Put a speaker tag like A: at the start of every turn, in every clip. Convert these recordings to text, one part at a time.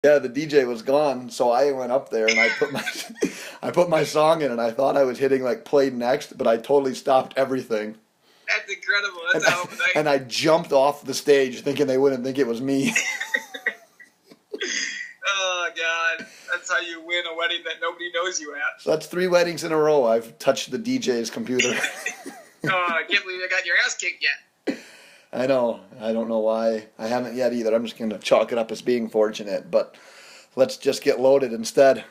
A: Yeah, the DJ was gone, so I went up there and I put my I put my song in, and I thought I was hitting like play next, but I totally stopped everything.
B: That's incredible.
A: And
B: That's a hell of a night.
A: and I jumped off the stage thinking they wouldn't think it was me.
B: Oh God, that's how you win a wedding that nobody knows you at.
A: So that's 3 weddings in a row I've touched the DJ's computer.
B: Oh, I can't believe I got your ass kicked yet.
A: I know. I don't know why. I haven't yet either. I'm just going to chalk it up as being fortunate, but let's just get loaded instead.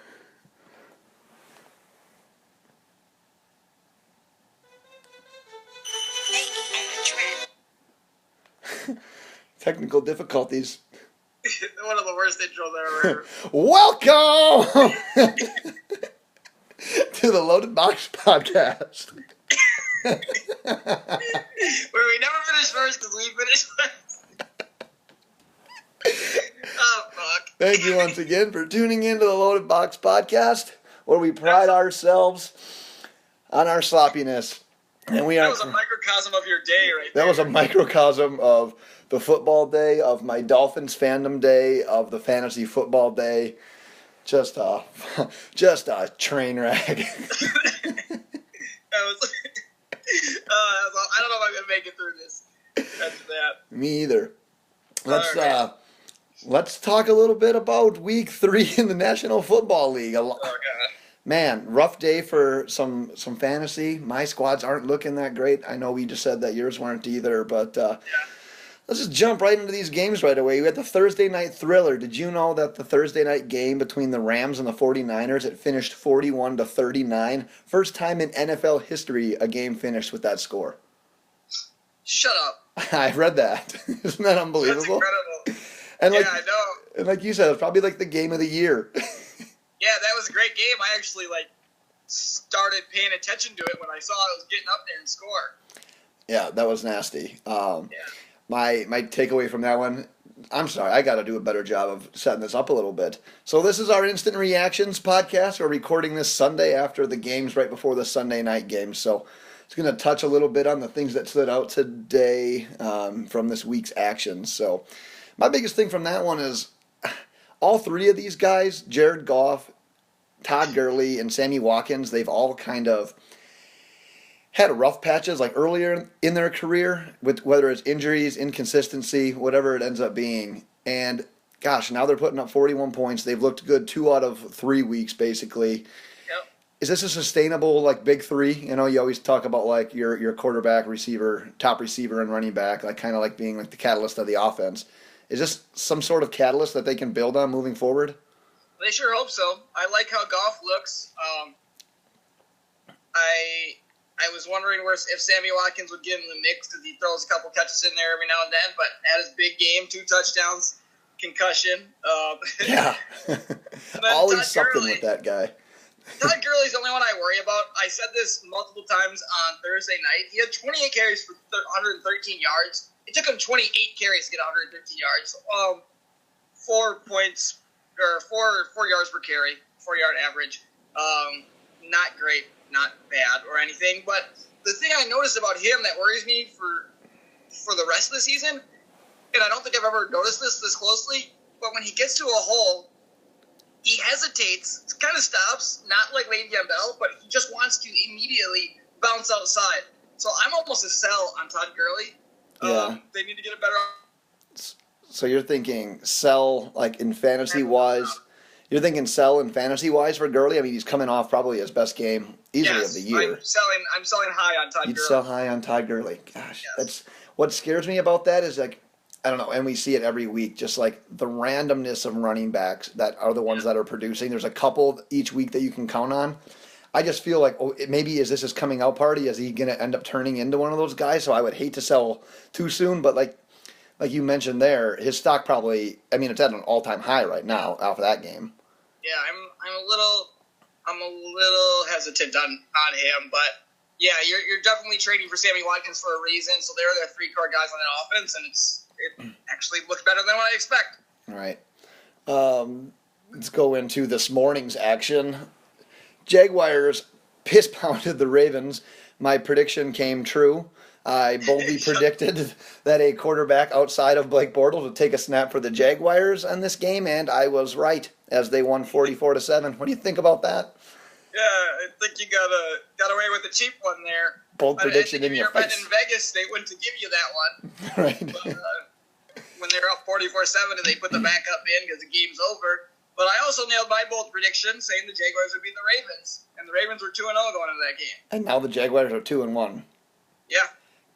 A: Technical difficulties.
B: One of the worst intros I ever heard.
A: Welcome to the Loaded Box Podcast.
B: Where we never finish first because we finish first. Oh, fuck.
A: Thank you once again for tuning in to the Loaded Box Podcast, where we pride ourselves on our sloppiness. And we
B: That
A: are.
B: was a microcosm of your day right
A: That
B: there.
A: was a microcosm of the football day, of my Dolphins fandom day, of the fantasy football day. Just a train wreck.
B: That was. I don't know if I'm gonna make it through this. That's that.
A: Me either.
B: Alright.
A: Let's talk a little bit about Week 3 in the National Football League.
B: Oh God.
A: Man, rough day for some fantasy. My squads aren't looking that great. I know we just said that yours weren't either, but let's just jump right into these games right away. We had the Thursday night thriller. Did you know that the Thursday night game between the Rams and the 49ers, it finished 41-39? First time in NFL history a game finished with that score.
B: Shut up.
A: I read that. Isn't that unbelievable?
B: That's incredible.
A: And
B: Yeah,
A: like,
B: I know.
A: and like you said, it's probably like the game of the year.
B: Yeah, that was a great game. I actually started paying attention to it when I saw it was getting up there and score.
A: Yeah, that was nasty.
B: Yeah.
A: My takeaway from that one, I'm sorry, I got to do a better job of setting this up a little bit. So this is our instant reactions podcast. We're recording this Sunday after the games, right before the Sunday night game. So it's going to touch a little bit on the things that stood out today from this week's actions. So my biggest thing from that one is all three of these guys, Jared Goff, Todd Gurley, and Sammy Watkins, they've all kind of had rough patches like earlier in their career, with whether it's injuries, inconsistency, whatever it ends up being. And gosh, now they're putting up 41 points. They've looked good 2 out of 3 weeks basically.
B: Yep.
A: Is this a sustainable like big three? You know, you always talk about like your quarterback, receiver, top receiver, and running back, like kind of like being like the catalyst of the offense. Is this some sort of catalyst that they can build on moving forward?
B: They sure hope so. I like how Goff looks. I was wondering if Sammy Watkins would get in the mix because he throws a couple catches in there every now and then, but had his big game, 2 touchdowns, concussion.
A: Yeah.
B: And then
A: Always
B: Todd
A: something
B: Gurley.
A: with that guy.
B: Todd Gurley's the only one I worry about. I said this multiple times on Thursday night. He had 28 carries for 113 yards. It took him 28 carries to get 113 yards. 4 points, or 4 yards per carry, 4-yard average. Not great, not bad or anything. But the thing I noticed about him that worries me for the rest of the season, and I don't think I've ever noticed this closely, but when he gets to a hole, he hesitates, kind of stops, not like Le'Veon Bell, but he just wants to immediately bounce outside. So I'm almost a sell on Todd Gurley.
A: Yeah.
B: They need to get a better.
A: So you're thinking sell like in fantasy wise. You're thinking sell in fantasy wise for Gurley. I mean, he's coming off probably his best game easily of the year.
B: I'm selling high on Todd
A: You'd
B: Gurley.
A: sell high on Todd Gurley. Gosh,
B: Yes.
A: that's what scares me about that is like I don't know, and we see it every week. Just like the randomness of running backs that are the ones that are producing. There's a couple each week that you can count on. I just feel like maybe is this his coming out party? Is he going to end up turning into one of those guys? So I would hate to sell too soon, but like you mentioned there, his stock probably. I mean, it's at an all-time high right now off of that game.
B: Yeah, I'm a little hesitant on him, but yeah, you're definitely trading for Sammy Watkins for a reason. So they're the 3 core guys on that offense, and it actually looks better than what I expect.
A: All right. Let's go into this morning's action. Jaguars piss-pounded the Ravens. My prediction came true. I boldly predicted that a quarterback outside of Blake Bortles would take a snap for the Jaguars in this game, and I was right as they won 44-7. What do you think about that?
B: Yeah, I think you got away with the cheap one there.
A: Bold prediction in your
B: If you're betting
A: face.
B: in Vegas, they wouldn't give you that one.
A: Right.
B: But, when they're up 44-7 and they put the backup in because the game's over. But I also nailed my bold prediction saying the Jaguars would beat the Ravens. And the Ravens were 2-0 going into that game.
A: And now the Jaguars are 2-1.
B: Yeah.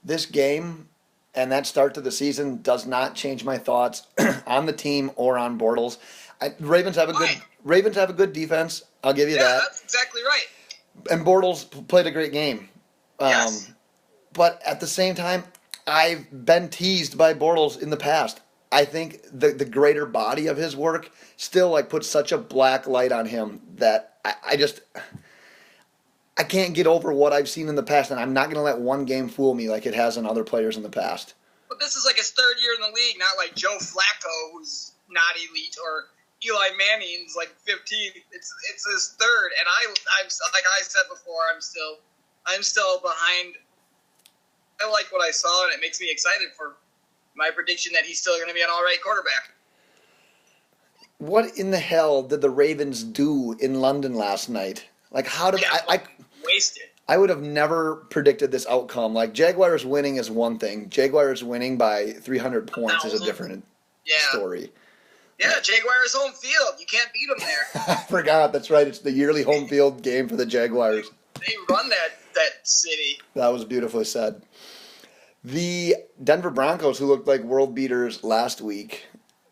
A: This game and that start to the season does not change my thoughts on the team or on Bortles. Ravens have a good defense. I'll give you that.
B: Yeah, that's exactly right.
A: And Bortles played a great game.
B: Yes.
A: But at the same time, I've been teased by Bortles in the past. I think the greater body of his work still puts such a black light on him that I can't get over what I've seen in the past, and I'm not going to let one game fool me like it has on other players in the past.
B: But this is his third year in the league, not like Joe Flacco, who's not elite, or Eli Manning's 15th. It's his third, and I'm like I said before, I'm still behind. I like what I saw, and it makes me excited for my prediction that he's still going to be an all right quarterback.
A: What in the hell did the Ravens do in London last night? How did
B: wasted?
A: I would have never predicted this outcome. Jaguars winning is one thing. Jaguars winning by 300 points is a different story.
B: Yeah, Jaguars home field. You can't beat them there.
A: I forgot. That's right. It's the yearly home field game for the Jaguars.
B: They run that city.
A: That was beautifully said. The Denver Broncos, who looked like world beaters last week,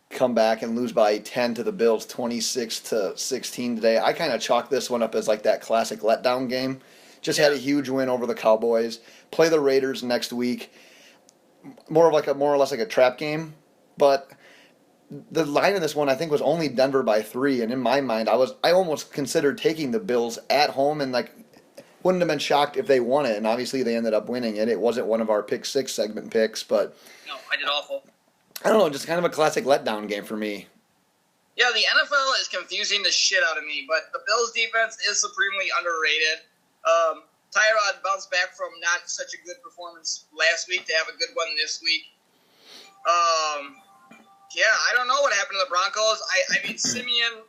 A: come back and lose by 10 to the Bills, 26-16 today. I kind of chalk this one up as that classic letdown game. Just had a huge win over the Cowboys. Play the Raiders next week. More or less a trap game. But the line in this one I think was only Denver by 3, and in my mind I almost considered taking the Bills at home and wouldn't have been shocked if they won it, and obviously they ended up winning it. It wasn't one of our Pick 6 segment picks, but
B: no, I did awful.
A: I don't know, just kind of a classic letdown game for me.
B: Yeah, the NFL is confusing the shit out of me, but the Bills' defense is supremely underrated. Tyrod bounced back from not such a good performance last week to have a good one this week. Yeah, I don't know what happened to the Broncos. I mean, Simeon,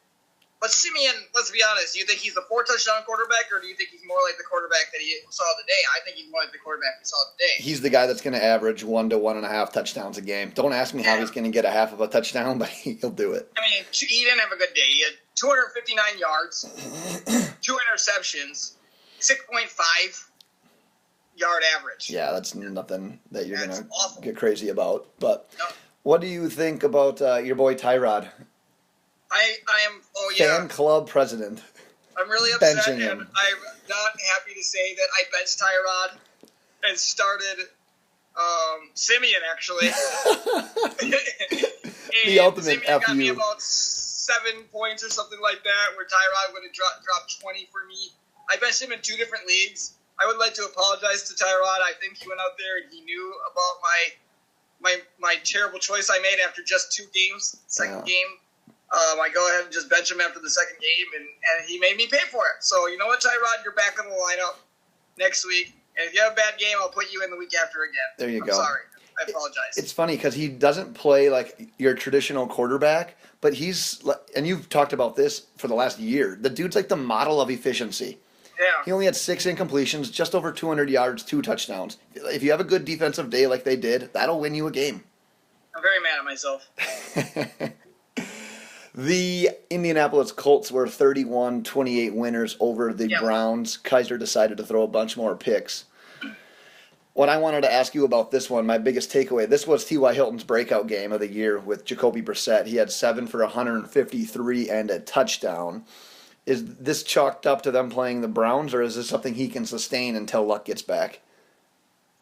B: let's be honest, do you think he's a 4-touchdown quarterback, or do you think he's more like the quarterback that he saw today? I think he's more like the quarterback we saw today.
A: He's the guy that's going to average 1 to 1.5 touchdowns a game. Don't ask me how he's going to get a half of a touchdown, but he'll do it.
B: I mean, he didn't have a good day. He had 259 yards, 2 interceptions, 6.5 yard average.
A: Yeah, that's nothing that you're going to
B: awful.
A: Get crazy about. But
B: No.
A: What do you think about your boy Tyrod?
B: I am,
A: fan club president.
B: I'm really upset,
A: Benching
B: and
A: him.
B: I'm not happy to say that I benched Tyrod and started Simeon, actually.
A: The ultimate
B: Simeon got
A: FU.
B: me about 7 points or something like that, where Tyrod would have dropped 20 for me. I benched him in 2 different leagues. I would like to apologize to Tyrod. I think he went out there and he knew about my terrible choice I made after just 2 games. Second game, I go ahead and just bench him after the second game, and he made me pay for it. So you know what, Tyrod, you're back in the lineup next week. And if you have a bad game, I'll put you in the week after again.
A: There you
B: I'm
A: go.
B: sorry. I apologize.
A: It's funny because he doesn't play like your traditional quarterback, but and you've talked about this for the last year. The dude's like the model of efficiency.
B: Yeah.
A: He only had 6 incompletions, just over 200 yards, 2 touchdowns. If you have a good defensive day like they did, that'll win you a game.
B: I'm very mad at myself.
A: The Indianapolis Colts were 31-28 winners over the Browns. Kaiser decided to throw a bunch more picks. What I wanted to ask you about this one, my biggest takeaway, this was T.Y. Hilton's breakout game of the year with Jacoby Brissett. He had 7 for 153 and a touchdown. Is this chalked up to them playing the Browns, or is this something he can sustain until Luck gets back?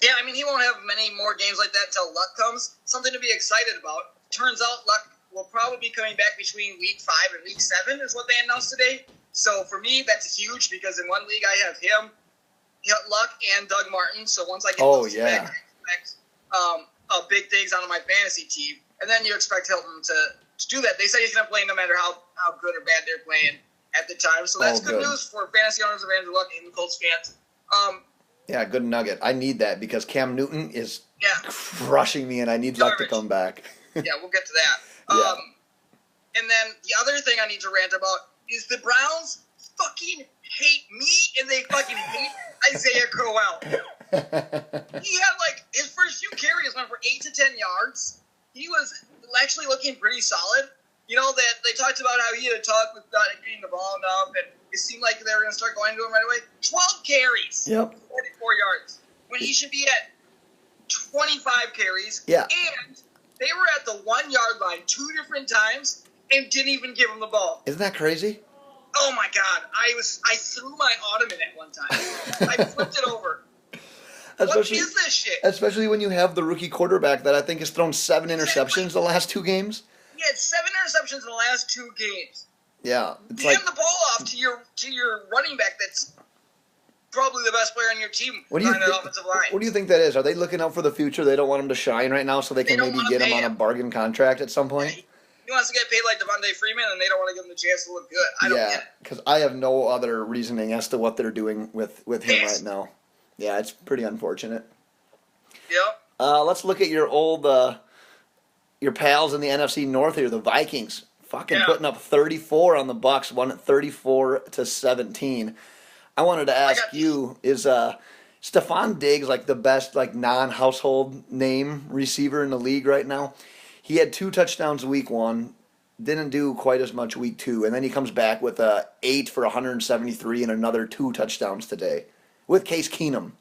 B: Yeah, I mean, he won't have many more games like that until Luck comes. Something to be excited about. Turns out Luck will probably be coming back between week 5 and week 7 is what they announced today. So for me, that's huge because in one league I have him, Luck, and Doug Martin. So once I get those two back, I expect big things out of my fantasy team. And then you expect Hilton to do that. They say he's going to play no matter how good or bad they're playing at the time. So that's good news for fantasy owners of Andrew Luck and the Colts fans.
A: Yeah, good nugget. I need that because Cam Newton is
B: Yeah,
A: crushing me, and I need Luck to
B: garbage.
A: come back.
B: Yeah, we'll get to that.
A: Yeah.
B: And then the other thing I need to rant about is the Browns fucking hate me and they fucking hate Isaiah Crowell. He had his first few carries went for 8 to 10 yards. He was actually looking pretty solid. You know that they talked about how he had a talk with not getting the ball enough, and it seemed like they were going to start going to him right away. 12 carries,
A: Yep.
B: 44 yards, when he should be at 25 carries.
A: Yeah.
B: And they were at the 1 yard line 2 different times and didn't even give him the ball.
A: Isn't that crazy?
B: Oh my God! I threw my ottoman at one time. I flipped it over. What is this shit?
A: Especially when you have the rookie quarterback that I think has thrown 7 interceptions the last 2 games.
B: He had 7 interceptions in the last 2 games.
A: Yeah, it's
B: Hand the ball off to your running back. That's probably the best player on your team.
A: What do you
B: on that offensive line.
A: What do you think that is? Are they looking out for the future? They don't want him to shine right now, so they can
B: don't
A: maybe
B: wanna
A: get him
B: pay
A: on a
B: him.
A: bargain contract at some point.
B: He wants to get paid like Devontae Freeman, and they don't want to give him the chance to look good. I don't get it.
A: Because I have no other reasoning as to what they're doing with him
B: Yes.
A: right now. Yeah, it's pretty unfortunate.
B: Yep.
A: Let's look at your your pals in the NFC North here, the Vikings. Fucking
B: Yeah.
A: putting up 34 on the Bucks, won at 34-17. I wanted to ask you, is Stephon Diggs the best non-household name receiver in the league right now? He had 2 touchdowns week 1, didn't do quite as much week 2, and then he comes back with 8 for 173 and another 2 touchdowns today with Case Keenum.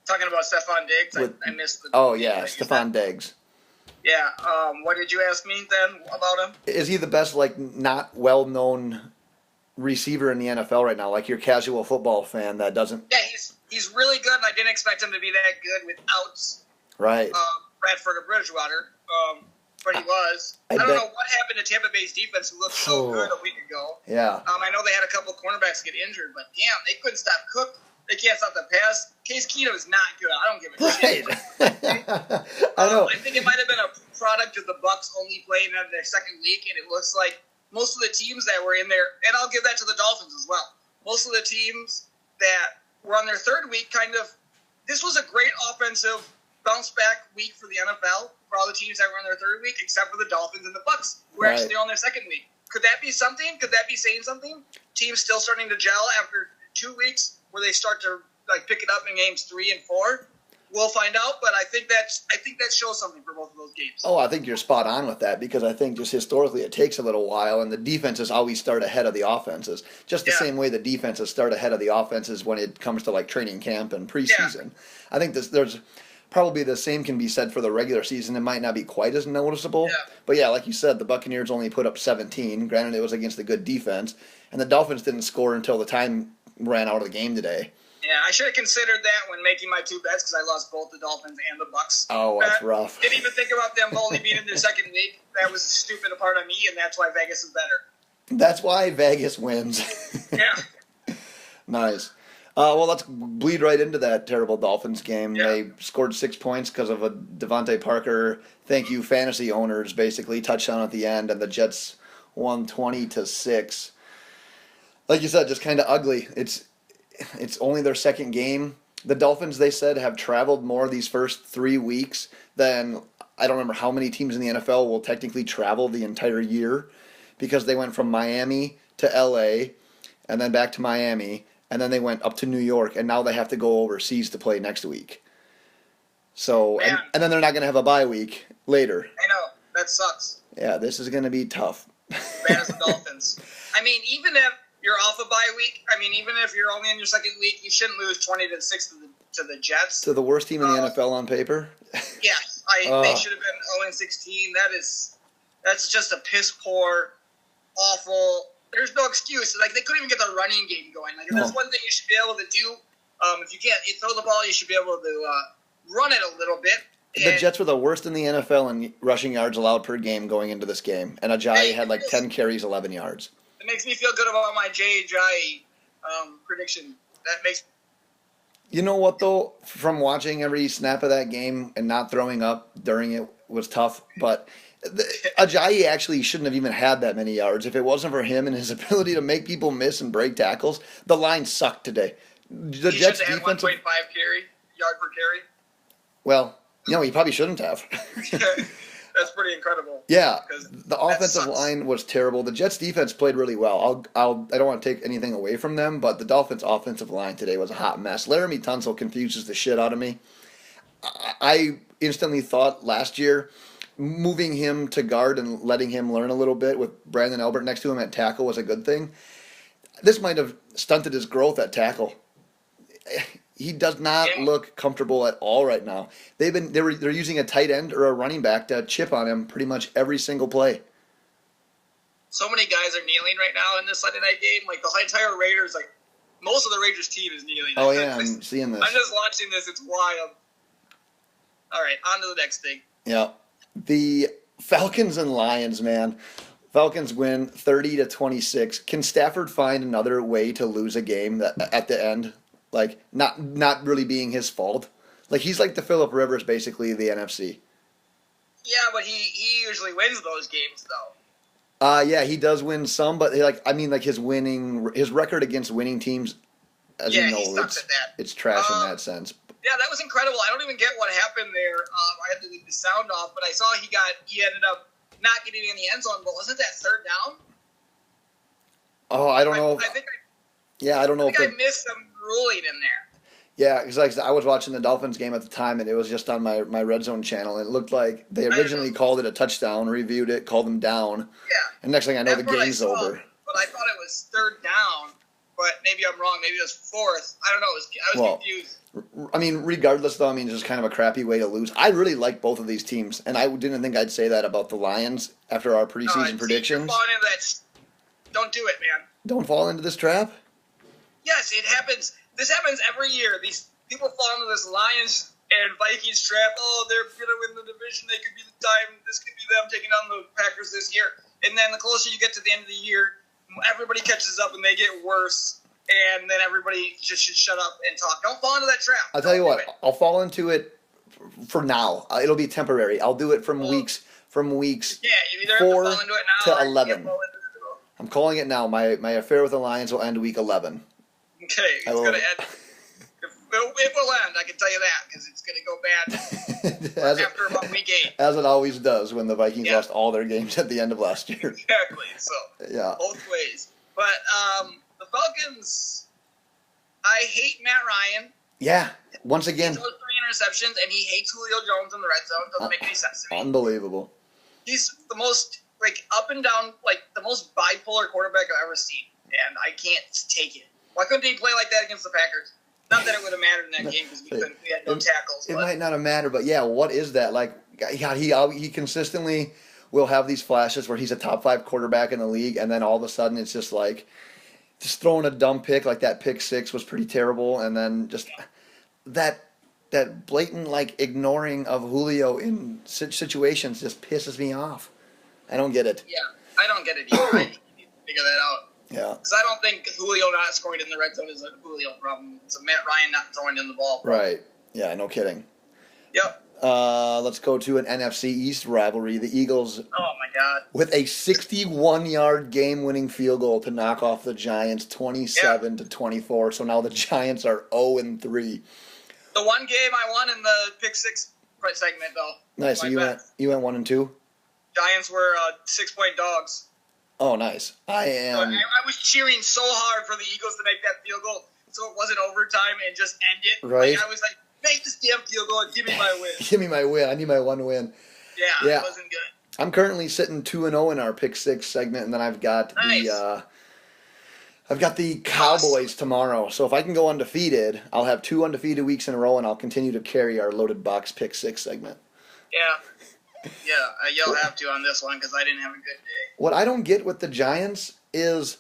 B: Talking about Stephon Diggs, I missed the.
A: Oh yeah, Stephon Diggs.
B: Yeah. What did you ask me then about him?
A: Is he the best not well-known receiver in the NFL right now? Like your casual football fan that doesn't.
B: Yeah, he's really good, and I didn't expect him to be that good without
A: Right.
B: Bradford or Bridgewater. But he was. I don't know what happened to Tampa Bay's defense, who looked so good a week ago.
A: Yeah.
B: I know they had a couple of cornerbacks get injured, but damn, they couldn't stop Cook. They can't stop the pass. Case Keenum is not good. I don't give a shit.
A: I know.
B: I think it might have been a product of the Bucks only playing in their second week, and it looks like most of the teams that were in there, and I'll give that to the Dolphins as well. Most of the teams that were on their third week this was a great offensive bounce back week for the NFL for all the teams that were on their third week, except for the Dolphins and the Bucks, who were actually on their second week. Could that be something? Could that be saying something? Teams still starting to gel after 2 weeks, where they start to pick it up in games 3 and 4. We'll find out, but I think that shows something for both of those games.
A: Oh, I think you're spot on with that because I think just historically it takes a little while, and the defenses always start ahead of the offenses. Just the same way the defenses start ahead of the offenses when it comes to training camp and preseason. Yeah. I think there's probably the same can be said for the regular season. It might not be quite as noticeable, but yeah, like you said, the Buccaneers only put up 17. Granted, it was against a good defense, and the Dolphins didn't score until the time ran out of the game today.
B: Yeah, I should have considered that when making my 2 bets because I lost both the Dolphins and the Bucks.
A: Oh, that's rough.
B: Didn't even think about them only being in their second week. That was a stupid part of me, and that's why Vegas is better.
A: That's why Vegas wins.
B: Yeah.
A: Nice. Well, let's bleed right into that terrible Dolphins game.
B: Yeah.
A: They scored 6 points because of a Devontae Parker, thank you fantasy owners, basically, touchdown at the end, and the Jets won 20-6. Like you said, just kind of ugly. It's only their second game. The Dolphins, they said, have traveled more these first 3 weeks than I don't remember how many teams in the NFL will technically travel the entire year because they went from Miami to LA and then back to Miami and then they went up to New York and now they have to go overseas to play next week. So and then they're not going to have a bye week later.
B: I know. That sucks.
A: Yeah, this is going to be tough.
B: Bad as the Dolphins. I mean, even if you're off a bye week, even if you're only in your second week, you shouldn't lose 20-6 to the Jets.
A: To the worst team in the NFL on paper?
B: Yeah, they should have been 0-16. That's just a piss poor, awful. There's no excuse. They couldn't even get the running game going. That's one thing you should be able to do. If you can't throw the ball, you should be able to run it a little bit.
A: The Jets were the worst in the NFL in rushing yards allowed per game going into this game, and Ajayi had 10 carries, 11 yards.
B: It makes me feel good about my J.J. prediction. That makes.
A: You know what though? From watching every snap of that game and not throwing up during it was tough. But Ajayi actually shouldn't have even had that many yards if it wasn't for him and his ability to make people miss and break tackles. The line sucked today. The
B: He
A: Jets
B: should have had
A: defensive.
B: 1.5 yard per carry.
A: Well, no, he probably shouldn't have.
B: That's pretty incredible.
A: Yeah,
B: Because
A: the offensive line was terrible. The Jets defense played really well. I don't want to take anything away from them, but the Dolphins offensive line today was a hot mess. Laramie Tunsil confuses the shit out of me. I instantly thought last year moving him to guard and letting him learn a little bit with Brandon Albert next to him at tackle was a good thing. This might have stunted his growth at tackle. He does not look comfortable at all right now. They're using a tight end or a running back to chip on him pretty much every single play.
B: So many guys are kneeling right now in this Sunday night game. Like the entire Raiders, like most of the Raiders team is kneeling.
A: Oh yeah, I'm seeing this.
B: I'm just watching this. It's wild. All right, on to the next thing.
A: Yeah, the Falcons and Lions, man. Falcons win 30-26. Can Stafford find another way to lose a game at the end? Like not really being his fault. Like he's like the Phillip Rivers, basically the NFC.
B: Yeah, but he usually wins those games though.
A: Yeah, he does win some, but his record against winning teams, as you know, it's trash in that sense.
B: Yeah, that was incredible. I don't even get what happened there. I had to leave the sound off, but I saw he ended up not getting in the end zone. But wasn't that third down?
A: Oh, I don't know. I don't know.
B: I missed some ruling in there.
A: Yeah, because I was watching the Dolphins game at the time, and it was just on my Red Zone channel. And it looked like they originally called it a touchdown, reviewed it, called them down.
B: Yeah.
A: And next thing I know, the game's over.
B: But I thought it was third down. But maybe I'm wrong. Maybe it was fourth. I don't know. I was confused.
A: I mean, regardless, though, it's just kind of a crappy way to lose. I really like both of these teams, and I didn't think I'd say that about the Lions after our preseason predictions.
B: Don't do it, man.
A: Don't fall into this trap?
B: Yes, it happens. This happens every year. These people fall into this Lions and Vikings trap. Oh, they're going to win the division. They could be the time. This could be them taking on the Packers this year. And then the closer you get to the end of the year, everybody catches up and they get worse. And then everybody just should shut up and talk. Don't fall into that trap.
A: I'll tell you what. I'll fall into it for now. It'll be temporary. I'll do it from weeks. Yeah,
B: you either
A: 4
B: have to fall into it now
A: to 11. I'm calling it now. My affair with the Lions will end week 11.
B: Okay, it's going to end. It will end, I can tell you that, because it's going to go bad after about week 8.
A: As it always does when the Vikings lost all their games at the end of last year.
B: Exactly, so both ways. But the Falcons, I hate Matt Ryan.
A: Yeah, once again.
B: He throws 3 interceptions, and he hates Julio Jones in the red zone. Doesn't make any sense to me.
A: Unbelievable.
B: He's the most, up and down, the most bipolar quarterback I've ever seen, and I can't take it. Why couldn't he play like that against the Packers? Not that it would have mattered in that game because we had no tackles.
A: It might not have mattered, but yeah, what is that? He consistently will have these flashes where he's a top 5 quarterback in the league, and then all of a sudden it's just throwing a dumb pick, like that pick 6 was pretty terrible, and then just that blatant ignoring of Julio in situations just pisses me off. I don't get it.
B: Yeah, I don't get it either. I need to figure that out.
A: Yeah.
B: Because I don't think Julio not scoring in the red zone is a Julio problem. It's a Matt Ryan not throwing in the ball problem.
A: Right. Yeah, no kidding.
B: Yep.
A: Let's go to an NFC East rivalry. The Eagles,
B: oh my God,
A: with a 61-yard game-winning field goal to knock off the Giants 27-24. So now the Giants are 0-3.
B: The one game I won in the pick 6 segment, though.
A: Nice. So you went 1-2?
B: Giants were 6-point dogs.
A: Oh, nice.
B: I was cheering so hard for the Eagles to make that field goal so it wasn't overtime and just end it.
A: Right.
B: I was like, make this damn field goal and give me my win.
A: Give me my win. I need my one win.
B: Yeah, it wasn't good.
A: I'm currently sitting 2-0 in our pick 6 segment, and then I've got the Cowboys tomorrow. So if I can go undefeated, I'll have 2 undefeated weeks in a row, and I'll continue to carry our loaded box pick 6 segment.
B: Yeah. Yeah, you'll have to on this one because I didn't have a good day.
A: What I don't get with the Giants is,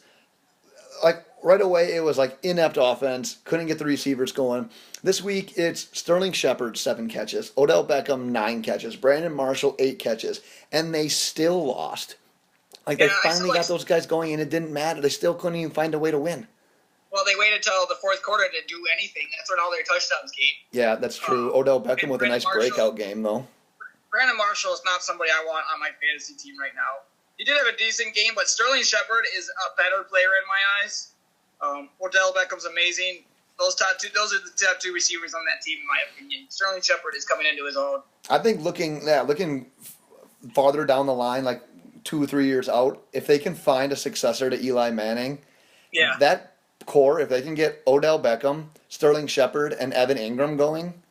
A: right away it was inept offense, couldn't get the receivers going. This week it's Sterling Shepard, 7 catches, Odell Beckham, 9 catches, Brandon Marshall, 8 catches, and they still lost. They finally got those guys going, and it didn't matter. They still couldn't even find a way to win.
B: Well, they waited till the fourth quarter to do anything. That's when all their touchdowns came.
A: Yeah, that's true. Odell Beckham with a nice breakout game, though.
B: Brandon Marshall is not somebody I want on my fantasy team right now. He did have a decent game, but Sterling Shepard is a better player in my eyes. Odell Beckham's amazing. Those are the top two receivers on that team, in my opinion. Sterling Shepard is coming into his own.
A: I think looking farther down the line, like 2 or 3 years out, if they can find a successor to Eli Manning, that core, if they can get Odell Beckham, Sterling Shepard, and Evan Ingram going,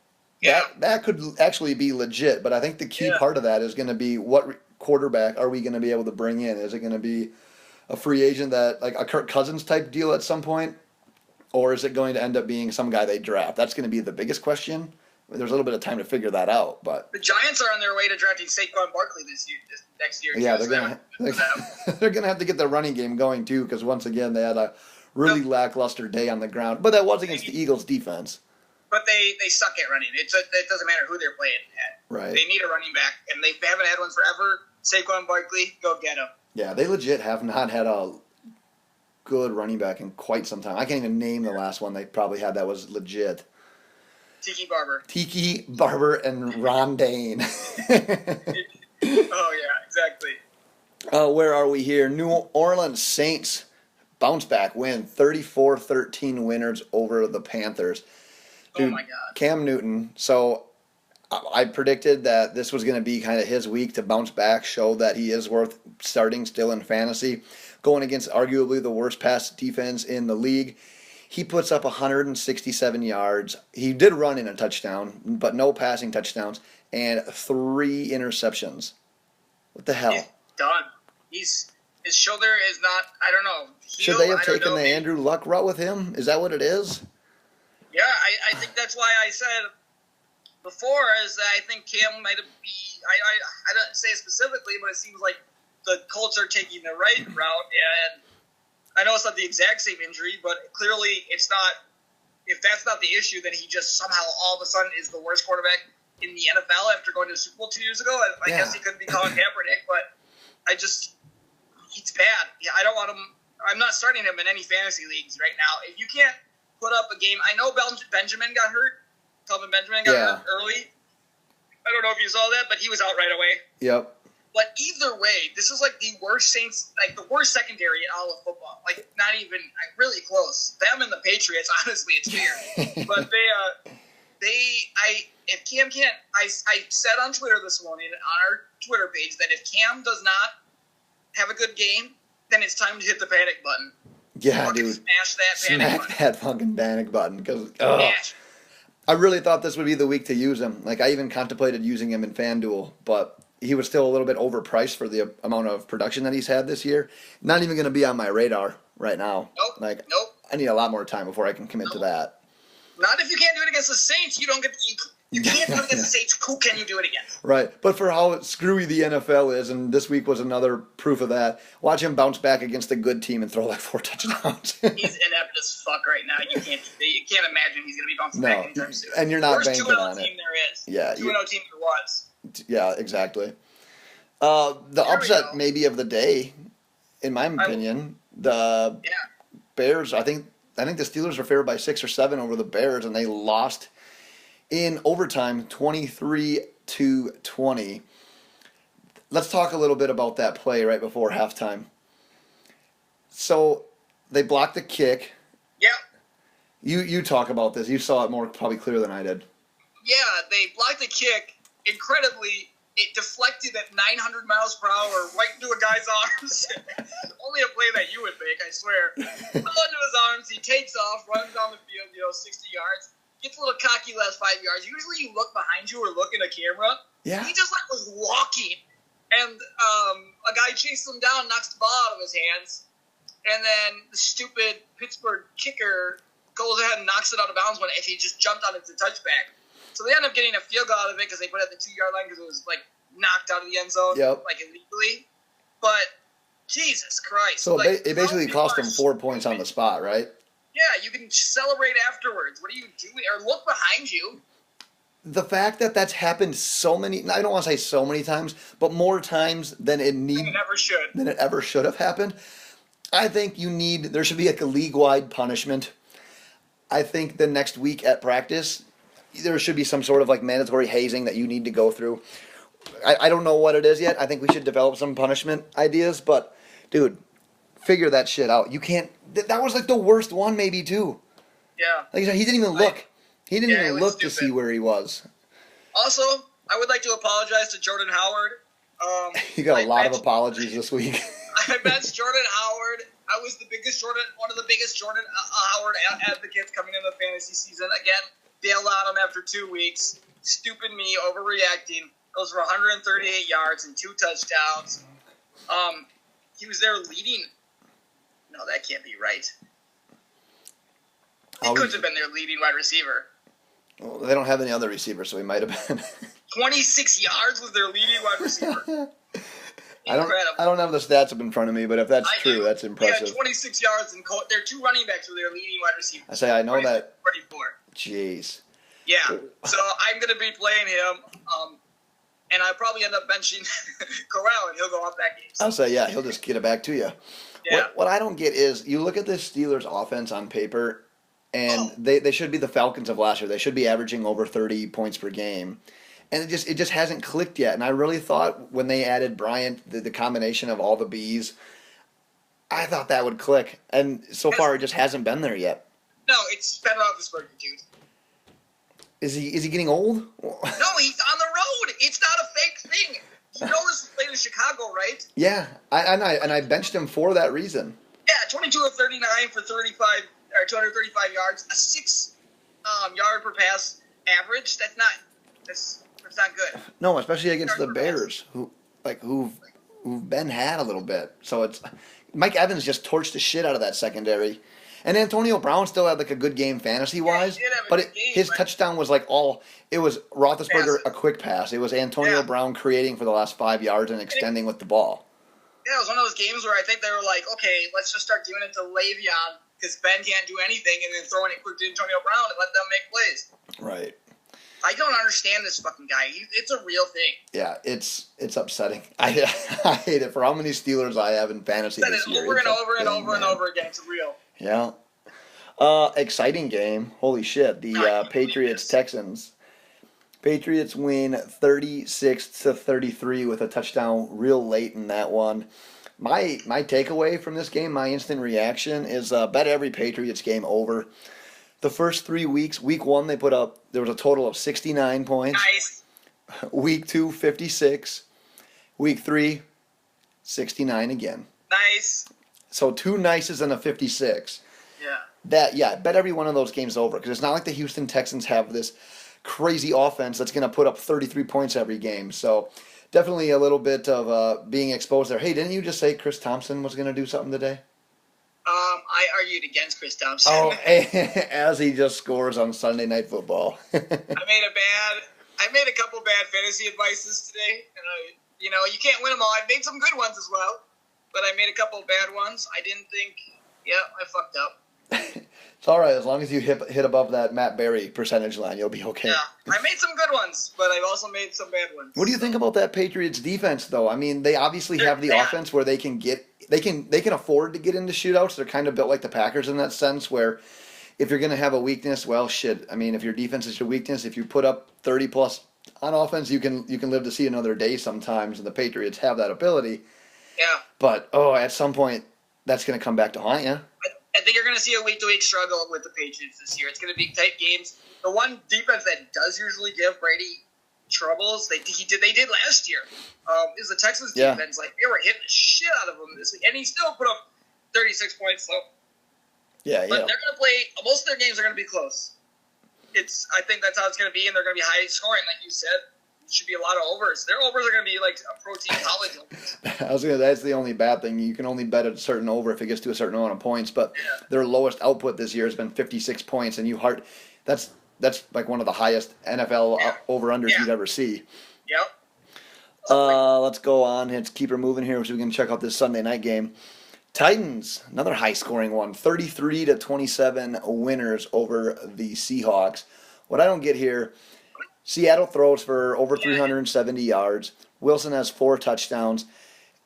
A: that could actually be legit. But I think the key part of that is going to be what quarterback are we going to be able to bring in? Is it going to be a free agent that like a Kirk Cousins type deal at some point? Or is it going to end up being some guy they draft? That's going to be the biggest question. There's a little bit of time to figure that out, but
B: the Giants are on their way to drafting Saquon Barkley this next year.
A: Yeah, they're gonna have to get the running game going too, because once again they had a really lackluster day on the ground. But that was against the Eagles' defense.
B: But they suck at running. It doesn't matter who they're playing at.
A: Right.
B: They need a running back, and they haven't had one forever. Saquon Barkley, go get him.
A: Yeah, they legit have not had a good running back in quite some time. I can't even name the last one they probably had that was legit.
B: Tiki
A: Barber and Ron Dane.
B: Oh, yeah, exactly.
A: Where are we here? New Orleans Saints bounce back win, 34-13 winners over the Panthers. Dude,
B: oh, my God.
A: Cam Newton. So I predicted that this was going to be kind of his week to bounce back, show that he is worth starting still in fantasy. Going against arguably the worst pass defense in the league. He puts up 167 yards. He did run in a touchdown, but no passing touchdowns, and 3 interceptions. What the hell?
B: He's done. His shoulder is not, I don't know.
A: Should they have taken the Andrew Luck route with him? Is that what it is?
B: Yeah, I think that's why I said before is that I think Cam might have been, I don't say it specifically, but it seems like the Colts are taking the right route, and I know it's not the exact same injury, but clearly it's not. If that's not the issue, then he just somehow all of a sudden is the worst quarterback in the NFL after going to the Super Bowl 2 years ago. I guess he couldn't be Colin Kaepernick, but it's bad. Yeah, I don't want him. I'm not starting him in any fantasy leagues right now. If you can't put up a game, I know Benjamin got hurt. Kelvin Benjamin got hurt early. I don't know if you saw that, but he was out right away.
A: Yep.
B: But either way, this is like the worst Saints, like the worst secondary in all of football. Like not even really close. Them and the Patriots, honestly, it's weird. But if Cam can't, I said on Twitter this morning on our Twitter page that if Cam does not have a good game, then it's time to hit the panic button.
A: Yeah, dude.
B: Smash
A: that fucking panic button. Because I really thought this would be the week to use him. Like I even contemplated using him in FanDuel, but he was still a little bit overpriced for the amount of production that he's had this year. Not even going to be on my radar right now.
B: Nope.
A: I need a lot more time before I can commit to that.
B: Not if you can't do it against the Saints. You don't get. You can't do it against the Saints. Who can you do it against? Right.
A: But for how screwy the NFL is, and this week was another proof of that, watch him bounce back against a good team and throw like 4 touchdowns.
B: He's inept as fuck right now. You can't imagine he's going to be bouncing back anytime soon.
A: And you're not banking on it.
B: Worst 2-0 team there is.
A: Yeah.
B: 2-0 team there was.
A: Yeah, exactly. The upset maybe of the day, in my opinion, the Bears. I think the Steelers were favored by 6 or 7 over the Bears, and they lost in overtime, 23-20. Let's talk a little bit about that play right before halftime. So they blocked the kick.
B: Yeah.
A: You talk about this. You saw it more probably clear than I did.
B: Yeah, they blocked the kick. Incredibly, it deflected at 900 miles per hour right into a guy's arms. Only a play that you would make, I swear. Fell into his arms. He takes off, runs down the field, 60 yards. Gets a little cocky last 5 yards. Usually you look behind you or look in a camera.
A: Yeah.
B: He just was walking. And a guy chased him down, knocks the ball out of his hands. And then the stupid Pittsburgh kicker goes ahead and knocks it out of bounds when if he just jumped on it to touchback. So they end up getting a field goal out of it because they put it at the 2-yard line because it was knocked out of the end zone illegally. But Jesus Christ.
A: So it basically cost them 4 points on the spot, right?
B: Yeah, you can celebrate afterwards. What are you doing? Or look behind you.
A: The fact that that's happened so many, I don't want to say so many times, but more times than it ever should have happened. I think there should be a league-wide punishment. I think the next week at practice, there should be some sort of mandatory hazing that you need to go through. I don't know what it is yet. I think we should develop some punishment ideas, but dude, figure that shit out. You can't. That was the worst one, maybe too.
B: Yeah.
A: Like I said, he didn't even look. He didn't even look to
B: stupid.
A: see where he was.
B: Also, I would like to apologize to Jordan Howard.
A: You got a lot of apologies this week.
B: I benched Jordan Howard. I was one of the biggest Jordan Howard advocates coming into the fantasy season. Again, bailed out him after 2 weeks. Stupid me, overreacting. Goes for 138 yards and 2 touchdowns. He was there leading. No, that can't be right. He couldn't have been their leading wide receiver.
A: Well, they don't have any other receivers, so he might have been. 26
B: yards was their leading wide receiver.
A: I don't have the stats up in front of me, but if that's true, that's impressive.
B: Yeah, 26 yards, and their 2 running backs were their leading wide receivers.
A: I know that.
B: 24.
A: Jeez.
B: Yeah, so I'm going to be playing him, and I'll probably end up benching Corral, and he'll go off that game.
A: I'll say, yeah, he'll just get it back to you.
B: Yeah.
A: What I don't get is, you look at this Steelers offense on paper, and they should be the Falcons of last year. They should be averaging over 30 points per game. And it just hasn't clicked yet. And I really thought when they added Bryant, the combination of all the Bs, I thought that would click. And so far, it just hasn't been there yet.
B: No, it's Ben Roethlisberger, dude.
A: Is he getting old?
B: No, he's on the road. It's not a fake thing. You know this played in Chicago, right?
A: Yeah, I benched him for that reason.
B: Yeah, 22 of 39 for 235 yards, a 6 yard per pass average. That's not good.
A: No, especially against the Bears, who've been had a little bit. So it's Mike Evans just torched the shit out of that secondary, and Antonio Brown still had like a good game fantasy wise, but his touchdown was it was Roethlisberger a quick pass. It was Antonio Brown creating for the last 5 yards and extending with the ball.
B: Yeah, it was one of those games where I think they were like, okay, let's just start doing it to Le'Veon because Ben can't do anything, and then throwing it quick to Antonio Brown and let them make plays. Right. I don't understand this fucking guy. It's a real thing.
A: Yeah, it's upsetting. I hate it for how many Steelers I have in fantasy this year.
B: Over and over and over and over again. It's real.
A: Yeah. Exciting game. Holy shit. The Patriots-Texans. Patriots win 36-33 with a touchdown real late in that one. My takeaway from this game, my instant reaction is bet every Patriots game over. The first 3 weeks, week 1 there was a total of 69 points.
B: Nice.
A: Week 2, 56. Week 3, 69 again.
B: Nice.
A: So 2 nices and a 56.
B: Yeah.
A: Bet every one of those games over because it's not like the Houston Texans have this crazy offense that's going to put up 33 points every game. So definitely a little bit of being exposed there. Hey, didn't you just say Chris Thompson was going to do something today?
B: I argued against Chris Thompson.
A: Oh, as he just scores on Sunday Night Football.
B: I made a couple bad fantasy advices today, and you you can't win them all. I made some good ones as well, but I made a couple bad ones. I didn't think. Yeah, I fucked up.
A: It's all right as long as you hit above that Matt Berry percentage line, you'll be okay.
B: Yeah, I made some good ones, but I've also made some bad ones.
A: What do you think about that Patriots defense, though? I mean, they obviously have the offense where they can afford to get into shootouts. They're kind of built like the Packers in that sense, where if you're going to have a weakness, well, shit. I mean, if your defense is your weakness, if you put up 30 plus on offense, you can live to see another day sometimes, and the Patriots have that ability.
B: Yeah.
A: But at some point, that's going to come back to haunt you.
B: I think you're going to see a week-to-week struggle with the Patriots this year. It's going to be tight games. The one defense that does usually give Brady troubles, they did last year, is the Texans defense. Like, they were hitting the shit out of him this week, and he still put up 36 points. So, but they're going to play. Most of their games are going to be close. I think that's how it's going to be, and they're going to be high scoring, like you said. It should be a lot of overs. Their overs are going to be like approaching college overs.
A: That's the only bad thing. You can only bet a certain over if it gets to a certain amount of points. But their lowest output this year has been 56 points, and that's like one of the highest NFL over-unders you'd ever see.
B: Yep.
A: Let's go on. Let's keep her moving here so we can check out this Sunday night game. Titans, another high-scoring one, 33-27 winners over the Seahawks. What I don't get here, Seattle throws for over 370 yards. Wilson has 4 touchdowns.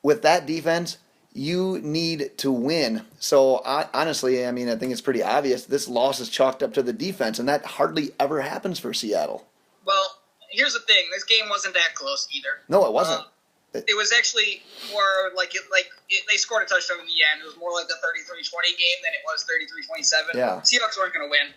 A: With that defense, you need to win. So, honestly, I mean, I think it's pretty obvious. This loss is chalked up to the defense, and that hardly ever happens for Seattle.
B: Well, here's the thing. This game wasn't that close either.
A: No, it wasn't.
B: It was actually more they scored a touchdown in the end. It was more like the 33-20 game than it was 33-27.
A: Yeah.
B: Seahawks weren't going to win.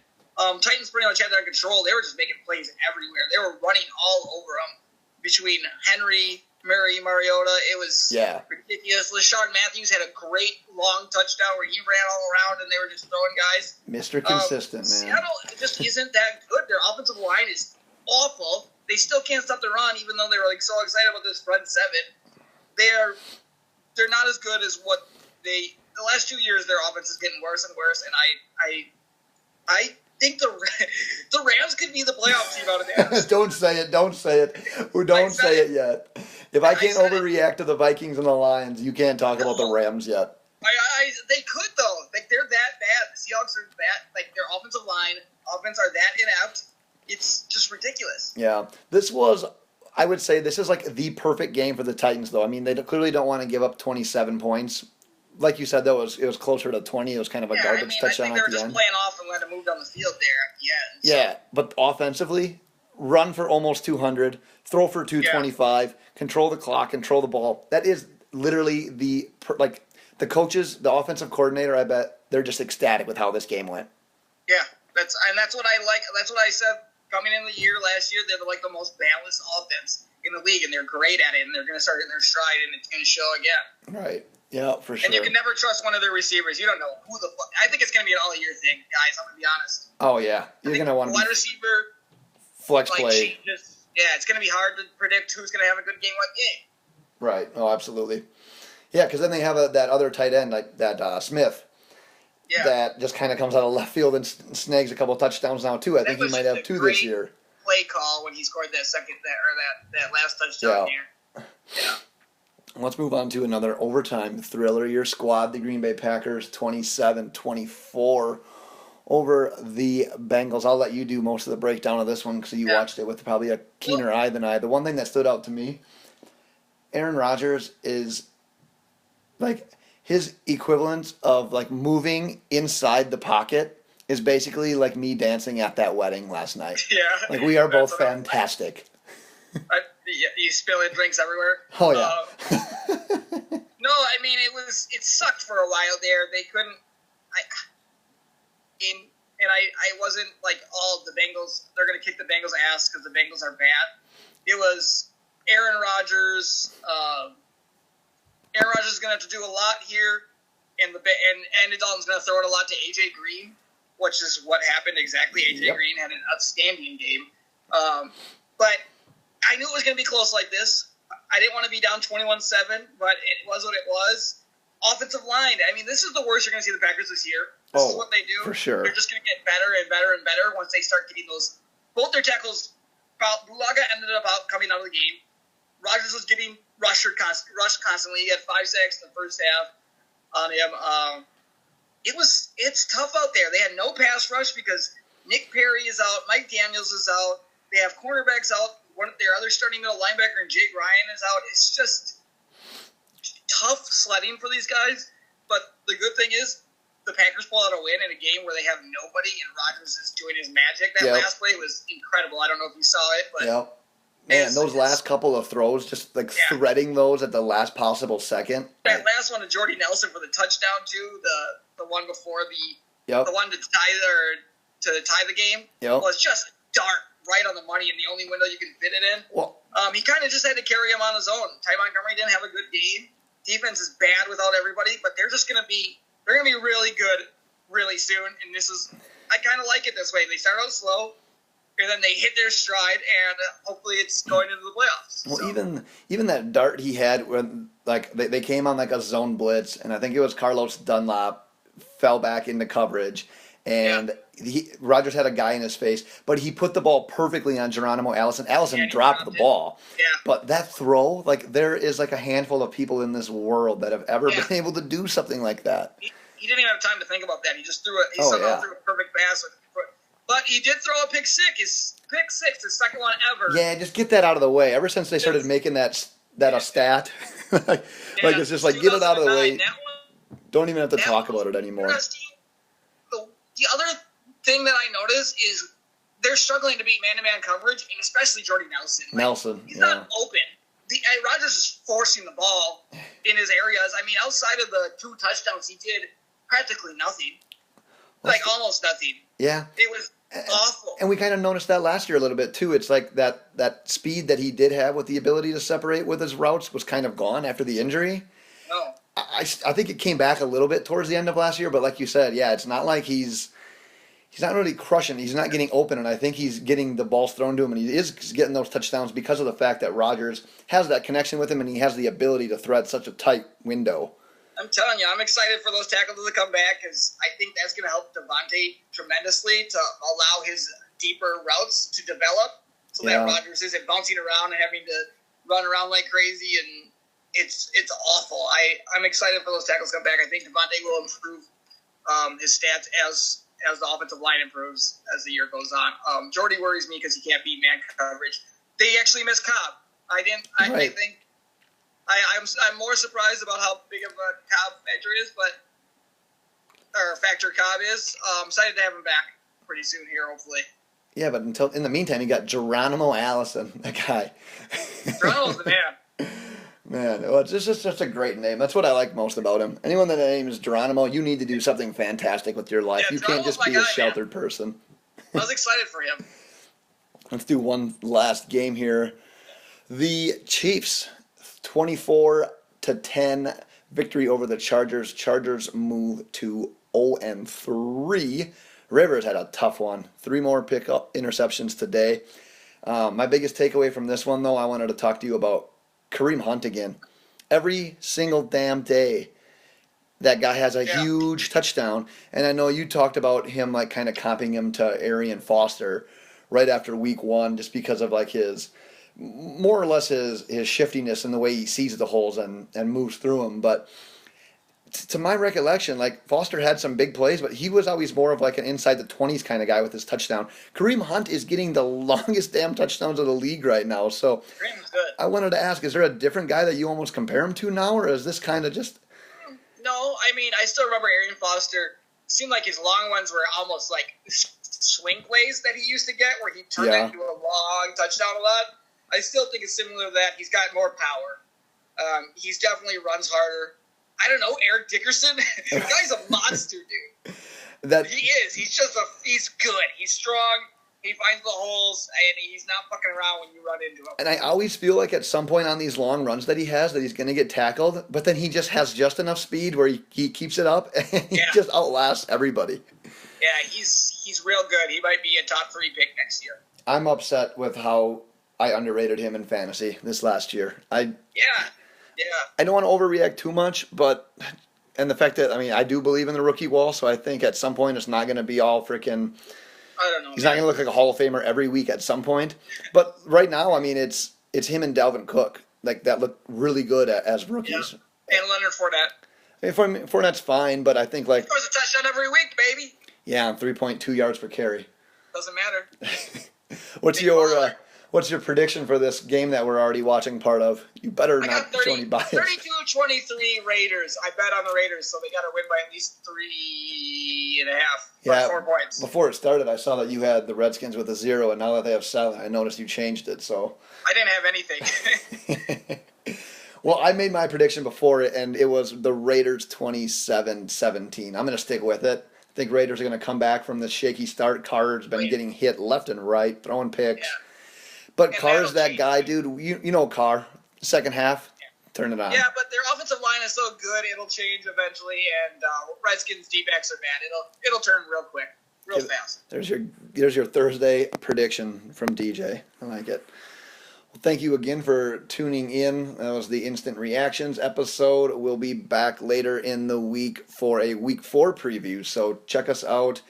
B: Titans pretty much had that control. They were just making plays everywhere. They were running all over them between Henry, Murray, Mariota. It was ridiculous. LaShawn Matthews had a great long touchdown where he ran all around and they were just throwing guys.
A: Mr. Consistent, man.
B: Seattle just isn't that good. Their offensive line is awful. They still can't stop the run, even though they were so excited about this front seven. They're not as good as what the last 2 years. Their offense is getting worse and worse, and I think the Rams could be the playoff team out of there.
A: Don't say it. Don't say it. Or don't say it yet. If I can't overreact to the Vikings and the Lions, you can't talk about the Rams yet.
B: They could though. They're that bad. The Seahawks are that. Their offensive line, offense are that inept. It's just ridiculous.
A: Yeah. I would say this is the perfect game for the Titans, though. I mean, they clearly don't want to give up 27 points. Like you said, though, it was closer to 20. It was kind of a garbage touchdown at the end.
B: I think they were just playing off and letting them move down the field there at the end.
A: So. Yeah, but offensively, run for almost 200, throw for 225, control the clock, control the ball. That is literally the coaches, the offensive coordinator, I bet, they're just ecstatic with how this game went.
B: Yeah, that's what I like. That's what I said. Coming in the year last year, they're the most balanced offense in the league, and they're great at it, and they're going to start getting their stride, and it's going to show again.
A: Right. Yeah, for sure.
B: And you can never trust one of their receivers. You don't know who the fuck. I think it's going to be an all-year thing, guys. I'm going to be honest.
A: Oh, yeah. You're going to want to
B: wide receiver.
A: Flex play.
B: It's going to be hard to predict who's going to have a good game what game.
A: Right. Oh, absolutely. Yeah, because then they have that other tight end, Smith. Yeah. That just kind of comes out of left field and snags a couple touchdowns now too. I think he might have 2 this year.
B: Play call when he scored that last touchdown here. Yeah.
A: Let's move on to another overtime thriller. Your squad, the Green Bay Packers, 27-24 over the Bengals. I'll let you do most of the breakdown of this one because you watched it with probably a keener eye than I. The one thing that stood out to me, Aaron Rodgers is his equivalent of moving inside the pocket is basically like me dancing at that wedding last night.
B: Yeah.
A: We are both fantastic.
B: You spilling drinks everywhere.
A: Oh yeah.
B: No, I mean it sucked for a while there. They couldn't. I wasn't all the Bengals. They're gonna kick the Bengals' ass because the Bengals are bad. It was Aaron Rodgers. Aaron Rodgers is going to have to do a lot here, and Andy Dalton's going to throw it a lot to A.J. Green, which is what happened exactly. A.J. Green had an outstanding game. But I knew it was going to be close like this. I didn't want to be down 21-7, but it was what it was. Offensive line, I mean, this is the worst you're going to see the Packers this year. This is what they do.
A: For sure.
B: They're just going to get better and better and better once they start getting those. Both their tackles, Bulaga ended up coming out of the game. Rodgers was getting rushed constantly. He had 5 sacks in the first half on him. It's tough out there. They had no pass rush because Nick Perry is out, Mike Daniels is out. They have cornerbacks out. One of their other starting middle linebacker and Jake Ryan is out. It's just tough sledding for these guys. But the good thing is the Packers pull out a win in a game where they have nobody and Rodgers is doing his magic. That last play was incredible. I don't know if you saw it, but
A: man, those last couple of throws, just threading those at the last possible second.
B: That last one to Jordy Nelson for the touchdown too, the one before the one to tie the game was just dart right on the money in the only window you can fit it in.
A: Well,
B: he kind of just had to carry him on his own. Ty Montgomery didn't have a good game. Defense is bad without everybody, but they're gonna be really good really soon. And I kind of like it this way. They start out slow. And then they hit their stride, and hopefully it's going into the playoffs.
A: Well, even that dart he had when they came on a zone blitz, and I think it was Carlos Dunlap fell back into coverage, and Rodgers had a guy in his face, but he put the ball perfectly on Geronimo Allison. Allison dropped the ball. Yeah. But that throw, there is a handful of people in this world that have ever been able to do something like that.
B: He didn't even have time to think about that. He just threw it. He somehow threw a perfect pass. But he did throw a pick six. His second one ever.
A: Yeah, just get that out of the way. Ever since they started making that a stat, it's just get it out of the way. Don't even have to talk about it anymore.
B: The other thing that I noticed is they're struggling to beat man-to-man coverage, and especially Jordy Nelson.
A: Nelson,
B: he's not open. Rodgers is forcing the ball in his areas. I mean, outside of the 2 touchdowns, he did practically nothing. Like, almost nothing.
A: Yeah.
B: It was awful.
A: And we kind of noticed that last year a little bit, too. It's like that speed that he did have with the ability to separate with his routes was kind of gone after the injury.
B: No.
A: I think it came back a little bit towards the end of last year, but like you said, yeah, it's not like he's not really crushing. He's not getting open, and I think he's getting the balls thrown to him, and he is getting those touchdowns because of the fact that Rodgers has that connection with him, and he has the ability to thread such a tight window.
B: I'm telling you, I'm excited for those tackles to come back because I think that's going to help Devontae tremendously to allow his deeper routes to develop so that Rodgers isn't bouncing around and having to run around like crazy, and it's awful. I'm excited for those tackles to come back. I think Devontae will improve his stats as the offensive line improves as the year goes on. Jordy worries me because he can't beat man coverage. They actually missed Cobb. I think I'm more surprised about how big of a Cobb factor Cobb is. I'm excited to have him back pretty soon here, hopefully.
A: Yeah, but in the meantime, you got Geronimo Allison, that guy.
B: Geronimo's the man.
A: Man, well, it's just a great name. That's what I like most about him. Anyone that names Geronimo, you need to do something fantastic with your life.
B: Yeah,
A: you can't just be a sheltered person.
B: I was excited for him.
A: Let's do one last game here. The Chiefs, 24-10 victory over the Chargers. Chargers move to 0-3. Rivers had a tough one. 3 more interceptions today. My biggest takeaway from this one, though, I wanted to talk to you about Kareem Hunt again. Every single damn day, that guy has a huge touchdown. And I know you talked about him like kind of comping him to Arian Foster right after week 1 just because of like his more or less his shiftiness in the way he sees the holes and moves through them. But to my recollection, like Foster had some big plays, but he was always more of like an inside the 20s kind of guy with his touchdown. Kareem Hunt is getting the longest damn touchdowns of the league right now. So
B: Kareem's good.
A: I wanted to ask, is there a different guy that you almost compare him to now, or is this kind of just...
B: No, I mean, I still remember Arian Foster. Seemed like his long ones were almost like swing plays that he used to get where he turned into a long touchdown a lot. I still think it's similar to that. He's got more power. He's definitely runs harder. I don't know, Eric Dickerson. The guy's a monster, dude. He is. He's good. He's strong. He finds the holes, and he's not fucking around when you run into him.
A: And I always feel like at some point on these long runs that he has that he's going to get tackled, but then he just has just enough speed where he keeps it up, and he just outlasts everybody.
B: Yeah, he's real good. He might be a top 3 pick next year.
A: I'm upset with how I underrated him in fantasy this last year. I don't want to overreact too much, and the fact that, I mean, I do believe in the rookie wall, so I think at some point it's not going to be all freaking...
B: I don't know.
A: He's not going to look like a Hall of Famer every week at some point. But right now, I mean, it's him and Dalvin Cook that look really good as rookies.
B: Yeah. And Leonard Fournette.
A: I mean, Fournette's fine, but I think like...
B: There's a touchdown every week, baby.
A: Yeah, 3.2 yards per carry.
B: Doesn't matter.
A: What's your prediction for this game that we're already watching part of? You better not show any bias.
B: 32-23 Raiders. I bet on the Raiders, so they got to win by at least 3.5 or 4 points.
A: Before it started, I saw that you had the Redskins with a 0, and now that they have 7, I noticed you changed it. So
B: I didn't have anything.
A: Well, I made my prediction before it, and it was the Raiders 27-17. I'm going to stick with it. I think Raiders are going to come back from this shaky start. Carr's been getting hit left and right, throwing picks. Yeah. But and Carr's that guy, dude. You know Carr. Second half, turn it on.
B: Yeah, but their offensive line is so good, it'll change eventually. And Redskins' D-backs are bad. It'll turn real quick, real fast. There's
A: your Thursday prediction from DJ. I like it. Well, thank you again for tuning in. That was the Instant Reactions episode. We'll be back later in the week for a Week 4 preview. So check us out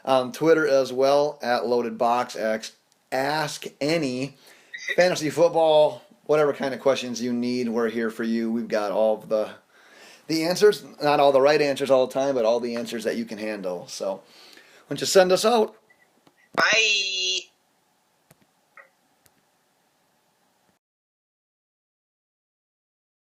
A: on Twitter as well at LoadedBoxX. Ask any fantasy football, whatever kind of questions you need. We're here for you. We've got all of the answers, not all the right answers all the time, but all the answers that you can handle. So why don't you send us out?
B: Bye.